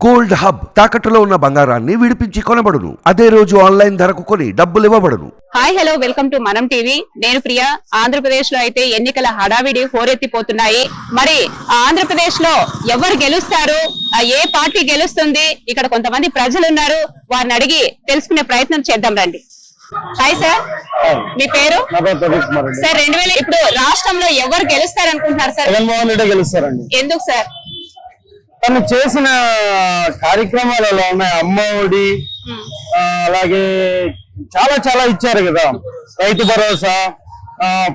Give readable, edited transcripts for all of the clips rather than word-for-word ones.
Gold hub తాకట్టులో ఉన్న బంగారాన్ని విడిపించి కొనబడును. అదే రోజు ఆన్లైన్ ధరకు కొని డబ్బులు ఇవ్వబడును. హాయ్ హలో వెల్కమ్ టు మనం టీవీ. నేను ప్రియా. ఆంధ్రప్రదేశ్ లో అయితే ఎన్నికల హడావిడి హోరెత్తిపోతున్నాయి. మరి ఆంధ్రప్రదేశ్ లో ఎవరు గెలుస్తారు, ఏ పార్టీ గెలుస్తుంది, ఇక్కడ కొంతమంది ప్రజలు ఉన్నారు, వారిని అడిగి తెలుసుకునే ప్రయత్నం చేద్దాం రండి. హాయ్ సార్, మీ పేరు? సార్ 2000 ఇప్పుడు రాష్ట్రంలో ఎవరు గెలుస్తారు అనుకుంటున్నారు సార్? జగన్మోహన్ రెడ్డి గెలుస్తారండి. ఎందుకు సార్? తను చేసిన కార్యక్రమాలు ఎలా ఉన్నాయి, అమ్మఒడి అలాగే చాలా చాలా ఇచ్చారు కదా, రైతు భరోసా,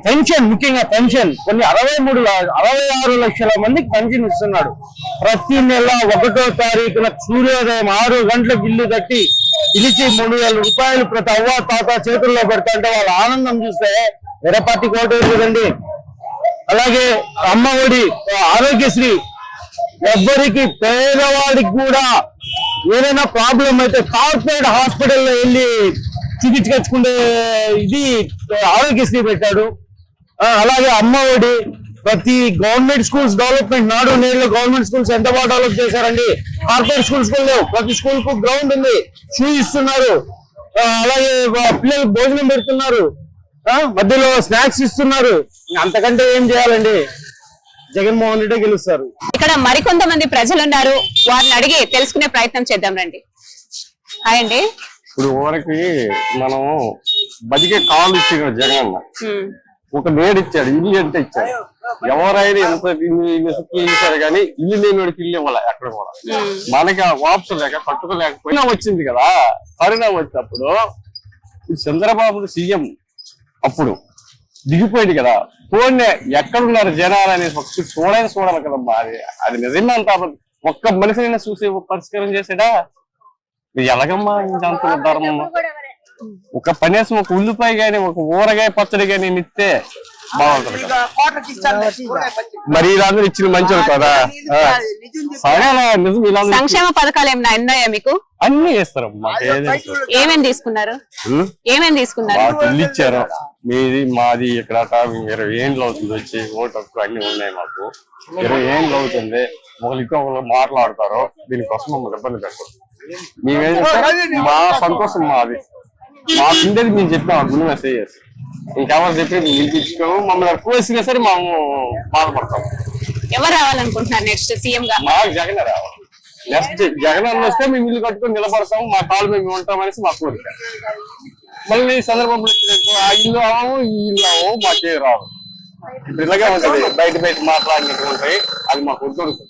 పెన్షన్, ముఖ్యంగా పెన్షన్ కొన్ని 66 లక్షల మందికి పెన్షన్ ఇస్తున్నాడు. ప్రతి నెల 1వ తారీఖున సూర్యోదయం 6 గంటలకు ఇల్లు కట్టి పిలిచి 3000 రూపాయలు ప్రతి అవ్వ తాత చేతుల్లో పెడతాంటే వాళ్ళ ఆనందం చూస్తే వేరే పార్టీకి ఓటు వేయలేదండి. అలాగే అమ్మఒడి, ఆరోగ్యశ్రీ, ఎవ్వరికి పేదవాడికి కూడా ఏదైనా ప్రాబ్లం అయితే కార్పొరేట్ హాస్పిటల్లో వెళ్ళి చూపించుకొచ్చుకుంటే ఇది ఆరోగ్యశ్రీ పెట్టాడు. అలాగే అమ్మఒడి, ప్రతి గవర్నమెంట్ స్కూల్స్ డెవలప్మెంట్, నాడు నేడు గవర్నమెంట్ స్కూల్స్ ఎంత బాగా డెవలప్ చేశారండి. కార్పొరేట్ స్కూల్స్ లేవు, ప్రతి స్కూల్ కు గ్రౌండ్ ఉంది, షూ ఇస్తున్నారు, అలాగే పిల్లలకు భోజనం పెడుతున్నారు, మధ్యలో స్నాక్స్ ఇస్తున్నారు. అంతకంటే ఏం చేయాలండి? జగన్మోహన్ రెడ్డి గెలుస్తారు. ఇక్కడ మరికొంతమంది ప్రజలు ఉన్నారు, వారిని అడిగి తెలుసుకునే ప్రయత్నం చేద్దాం రండి. హాయ్ అండి. ఇప్పుడు ఊరికి మనం బతికే కాలు ఇచ్చిన జగన్ ఒక నేడు ఇచ్చాడు, ఇల్లు అంటే ఇచ్చాడు. ఎవరైనా ఎంత ఇచ్చారు కానీ ఇల్లు లేని వాడికి ఇల్లు ఇవ్వాలి ఎక్కడ కూడా. మనకి ఆప్షన్ లేక కట్టుకోలేకపోయినా వచ్చింది కదా కరోనా వచ్చినప్పుడు. చంద్రబాబు సీఎం అప్పుడు దిగిపోయింది కదా, ఫోన్ ఎక్కడున్నారు జనాలు అనేది ఒకసారి చూడాలి కదమ్మా. అది నిజమే అంత ఒక్క మనిషినైనా చూసి పరిష్కారం చేసాడా? ఎలాగమ్మా ఇంకంత ధర్మం? ఒక పనేసం ఒక ఉల్లిపాయ గాని, ఒక ఊరగాయ పచ్చడి గాని ఇస్తే బాగుంటది కదా. మరి వీళ్ళందరూ ఇచ్చిన మంచి కదా. సరేనా, నిజం వీళ్ళందరూ సంక్షేమ పథకాలు ఏమైనా ఉన్నాయా మీకు? అన్ని చేస్తారమ్మా. ఏమేమి తీసుకున్నారు? ఇల్లు ఇచ్చారు. మీది మాది ఇక్కడ 20 ఏండ్లు అవుతుంది వచ్చి, ఓటు హక్కు అన్ని ఉన్నాయి మాకు. 20 ఏండ్లు అవుతుంది. ఒకరు ఇంకొకరు మాట్లాడతారు, దీనికోసం మమ్మల్ని ఇబ్బంది పెట్టారు. మేమేం మా సంతోషం మాది, మాకు ఉండేది మేము చెప్పాము. గుడి మెసేజ్ ఇంకెవరు చెప్పి నిలిపించుకోము. మమ్మల్ని ఎక్కువ వేసినా సరే మేము బాధపడతాము. ఎవరు రావాలనుకుంటున్నారు నెక్స్ట్ సీఎం గా? మాకు జగన్ రావాలి. నెక్స్ట్ జగన్ అన్న వస్తే మేము ఇల్లు కట్టుకొని నిలబడతాము, మా కాలు మేము ఉంటాం అనేసి మా కోరిక. మళ్ళీ చంద్రబాబు ఆ ఇల్లు అవ్వము, ఈ ఇల్లు అవ్వము, మాకే రావు. ఇలాగే ఉంటది, బయట మాట్లాడినటువంటి అది మాకు వద్దు.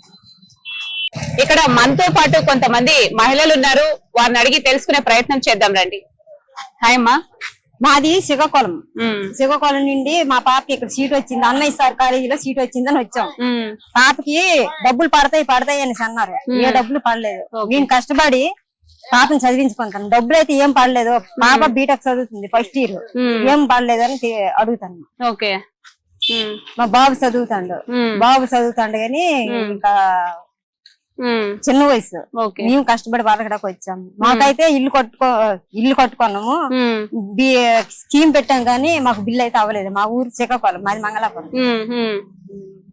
ఇక్కడ మనతో పాటు కొంతమంది మహిళలు ఉన్నారు, వారిని అడిగి తెలుసుకునే ప్రయత్నం చేద్దాం రండి. హాయ్ అమ్మా. మాది శ్రీకాకుళం. శ్రీకాకుళం నుండి మా పాపకి ఇక్కడ సీట్ వచ్చింది, అన్నయ్య సార్ కాలేజీలో సీట్ వచ్చిందని వచ్చాం. పాపకి డబ్బులు పడతాయి అనేసి అన్నారు. ఏ డబ్బులు పడలేదు. నేను కష్టపడి పాపని చదివించుకుంటాను. డబ్బులు అయితే ఏం పడలేదు. పాప బీటెక్ చదువుతుంది, ఫస్ట్ ఇయర్. ఏం పడలేదు అని అడుగుతాను. ఓకే. మా బాబు చదువుతాడు కానీ ఇంకా చిన్న వయసు. మేము కష్టపడి బతకడానికి వచ్చాము. మాకైతే ఇల్లు కట్టుకున్నాము, స్కీమ్ పెట్టాం కానీ మాకు బిల్లు అయితే అవ్వలేదు. మా ఊరు శ్రీకాకుళం, మాది మంగళాపురం.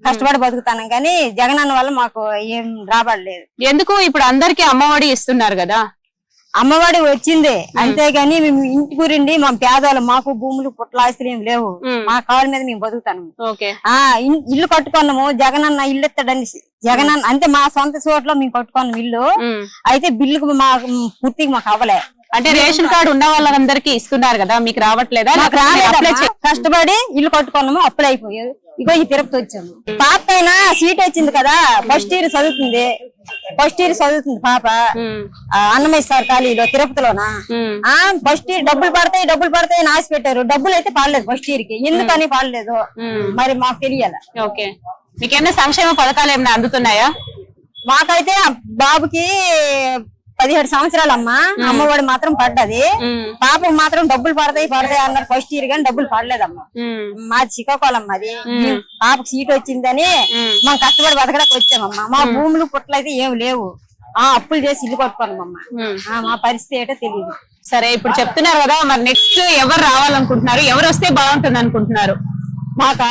కష్టపడి బతుకుతాను కానీ జగన్ అన్న వల్ల మాకు ఏం రాబడలేదు. ఎందుకు? ఇప్పుడు అందరికి అమ్మఒడి ఇస్తున్నారు కదా. అమ్మఒడి వచ్చింది అంతేగాని మేము ఇంటి గురిండి మా పేదవాళ్ళు, మాకు భూములు పుట్టలాస్తులు ఏం లేవు. మా కాళ్ళ మీద మేము బతుకుతాను. ఇల్లు కట్టుకున్నాము, జగన్ అన్న ఇల్లు ఇస్తాడని. జగన్ అన్న అంటే మా సొంత చోట్ల మేము కట్టుకున్నాం ఇల్లు. అయితే బిల్లుకు పూర్తిగా మాకు అవ్వలే. అంటే రేషన్ కార్డు ఉన్న వాళ్ళందరికీ ఇస్తున్నారు కదా, మీకు రావట్లేదా? కష్టపడి ఇల్లు కట్టుకున్నాము, అప్పుడే అయిపోయాయి. ఇగో ఈ తిరుపతి వచ్చాము. పాప పైన సీట్ వచ్చింది కదా, ఫస్ట్ ఇయర్ చదువుతుంది పాప. అన్నమయ్య సార్ కాలేజీలో తిరుపతిలోనా. ఫస్ట్ ఇయర్ డబ్బులు పడతాయి అని ఆశ పెట్టారు. డబ్బులు అయితే పడలేదు ఫస్ట్ ఇయర్ కి. ఎందుకని పడలేదు మరి మాకు తెలియాలి. ఓకే. మీకేమైనా సంక్షేమ పథకాలు ఏమైనా అందుతున్నాయా? మాకైతే బాబుకి 17 సంవత్సరాలమ్మా. అమ్మఒడి మాత్రం పడ్డది. పాపకు మాత్రం డబ్బులు పడతాయి అన్నారు ఫస్ట్ ఇయర్ గానీ డబ్బులు పడలేదమ్మా. మాది శ్రీకాకుళం. అది పాపకు సీట్ వచ్చిందని మనం కష్టపడి బతకడానికి వచ్చామమ్మా. మా భూములు పుట్టలు అయితే ఏం లేవు. అప్పులు చేసి ఇల్లు కట్టుకోనమ్మా. మా పరిస్థితి ఏంటో తెలియదు. సరే, ఇప్పుడు చెప్తున్నారు కదా, మరి నెక్స్ట్ ఎవరు రావాలనుకుంటున్నారు? ఎవరు వస్తే బాగుంటుంది అనుకుంటున్నారు? మాకా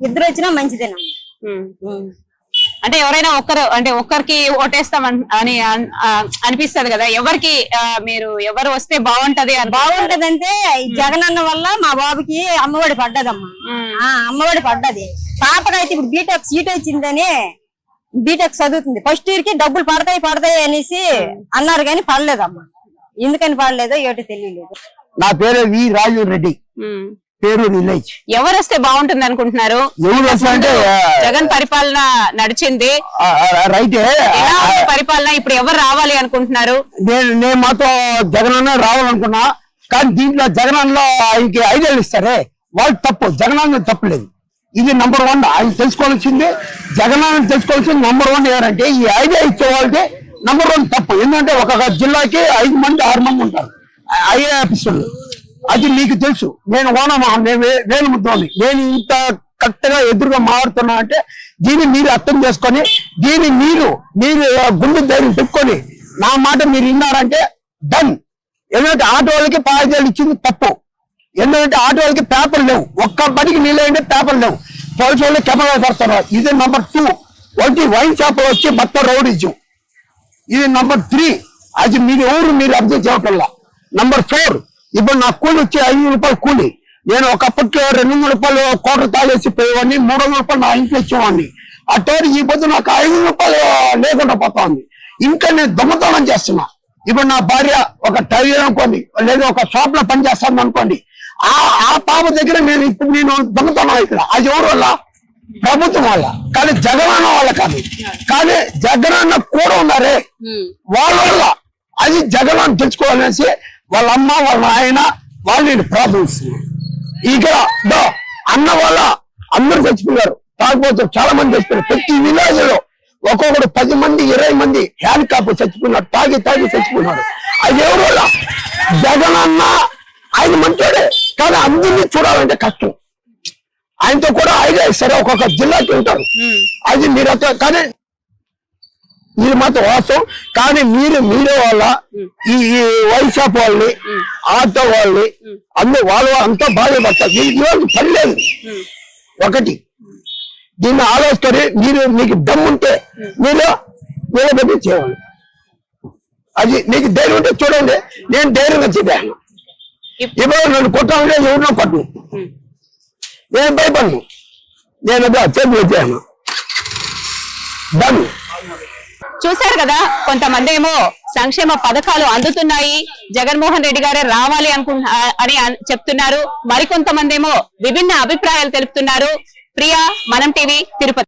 ఇద్దరు వచ్చినా మంచిదేనమ్మా. అంటే ఎవరైనా ఒక్కరికి ఓటేస్తాం అని అనిపిస్తది కదా, ఎవరికి మీరు ఎవరు వస్తే బాగుంటది బాగుంటదంటే జగనన్న వల్ల మా బాబుకి అమ్మఒడి పడ్డదమ్మా. అమ్మఒడి పడ్డది. పాపకైతే ఇప్పుడు బీటెక్ సీట్ వచ్చిందని బీటెక్ చదువుతుంది. ఫస్ట్ ఇయర్ కి డబ్బులు పడతాయి అనేసి అన్నారు కానీ పడలేదమ్మా. ఎందుకని పడలేదో ఏటో తెలియలేదు. నా పేరు వి రాజు రెడ్డి, పేరు విలేజ్. ఎవరు వస్తే బాగుంటుంది అనుకుంటున్నారు? ఎవరు వస్తా అంటే జగన్ పరిపాలన నడిచింది, రైతే పరిపాలన ఇప్పుడు ఎవరు రావాలి అనుకుంటున్నారు? నేను మాతో జగనన్న రావాలనుకున్నా, కానీ దీంట్లో జగనన్నలో ఆయనకి ఐడియాలు ఇస్తారే వాళ్ళు తప్పు, జగనన్న తప్పులేదు. ఇది నంబర్ 1. ఆయన తెలుసుకోవాల్సింది, జగనన్న తెలుసుకోవాల్సింది నంబర్ 1 ఎవరంటే ఈ ఐడియా ఇచ్చే వాళ్ళకి నంబర్ 1 తప్పు. ఎందుకంటే ఒక జిల్లాకి 5 మంది 6 మంది ఉంటారు ఐఏ ఆఫీసర్లు. అది మీకు తెలుసు. నేను వేలు ముద్దని నేను ఇంత కరెక్ట్ గా ఎదురుగా మారుతున్నా అంటే దీన్ని మీరు అర్థం చేసుకొని, దీన్ని మీరు గుండె ధైర్యం పెట్టుకొని నా మాట మీరు విన్నారంటే డన్. ఎందుకంటే ఆటో వాళ్ళకి 5,000 ఇచ్చింది తప్పు. ఎందుకంటే ఆటో వాళ్ళకి పేపర్ లేవు, ఒక్క బడికి నీళ్ళంటే పేపర్ లేవు, పోలీసు వాళ్ళు కెమెరా పెడతారు. ఇది నంబర్ 2. ఒకటి వైన్ షాప్ వచ్చి మొత్తం రౌడీజం. ఇది నంబర్ 3. అది మీరు ఎవరు మీరు అర్థం చేయకల్లా. నంబర్ 4, ఇప్పుడు నా కూలి వచ్చి 500 రూపాయలు కూలి. నేను ఒకప్పట్లో 200 రూపాయలు కోటర్ తాగేసి పోయేవాడిని, 300 రూపాయలు నా ఇంట్లో ఇచ్చేవాడిని. అటోడు ఈ పొద్దు నాకు 500 రూపాయలు లేకుండా పోతా ఉంది. ఇంకా నేను దొంగతనం చేస్తున్నా. ఇప్పుడు నా భార్య ఒక టైలర్ అనుకోండి, లేదా ఒక షాప్ లో పని చేస్తాను అనుకోండి, ఆ పాప దగ్గర నేను దొంగతనం ఇక్కడ. అది ఎవరు వల్ల? ప్రభుత్వం వల్ల. కానీ జగనన్న వల్ల కాదు. కానీ జగనన్న కూడా ఉన్నారే వాళ్ళ వల్ల. అది జగనన్న తెచ్చుకోవాలనేసి వాళ్ళ అమ్మ వాళ్ళ ఆయన వాళ్ళు నేను ప్రార్థిస్తున్నారు. ఇక్కడ అన్న వల్ల అందరూ చచ్చిపోయారు, కాకపోతే చాలా మంది చచ్చిపోయారు. ప్రతి విలేజ్ లో ఒక్కొక్కడు 10 మంది 20 మంది హ్యాండికాప్ చచ్చిపోయినారు, తాగి చచ్చిపోయినారు. అది ఎవరు వల్ల? జగనన్న. ఆయన మంచోడే, కానీ అందరినీ చూడాలంటే కష్టం. ఆయనతో కూడా ఐడియా ఇస్తారు, ఒక్కొక్క జిల్లాకి ఉంటారు. అది మీరు కానీ మీరు మాత్రం వాస్తవం. కానీ మీరే వాళ్ళ ఈ వైన్ షాప్ వాళ్ళని, ఆటో వాళ్ళని అందరూ వాళ్ళు అంతా బాధపడతారు. ఈరోజు పని లేదు. ఒకటి దీన్ని ఆలోచుకొని మీకు దమ్ముంటే మీరు నిలబెట్టి చేయాలి. అది మీకు ధైర్యం ఉంటే చూడండి, నేను ధైర్యంగా చెప్పాను. ఇప్పుడు నన్ను కొట్టాలంటే ఎవరినో కొట్టు, నేను భయపడను. నేను చేతులు వచ్చాను. చూశారు కదా, కొంతమంది ఏమో సంక్షేమ పథకాలు అందుతున్నాయి, జగన్మోహన్ రెడ్డి గారే రావాలి అని చెప్తున్నారు. మరికొంతమంది ఏమో విభిన్న అభిప్రాయాలు తెలుపుతున్నారు. ప్రియా, మనం టీవీ, తిరుపతి.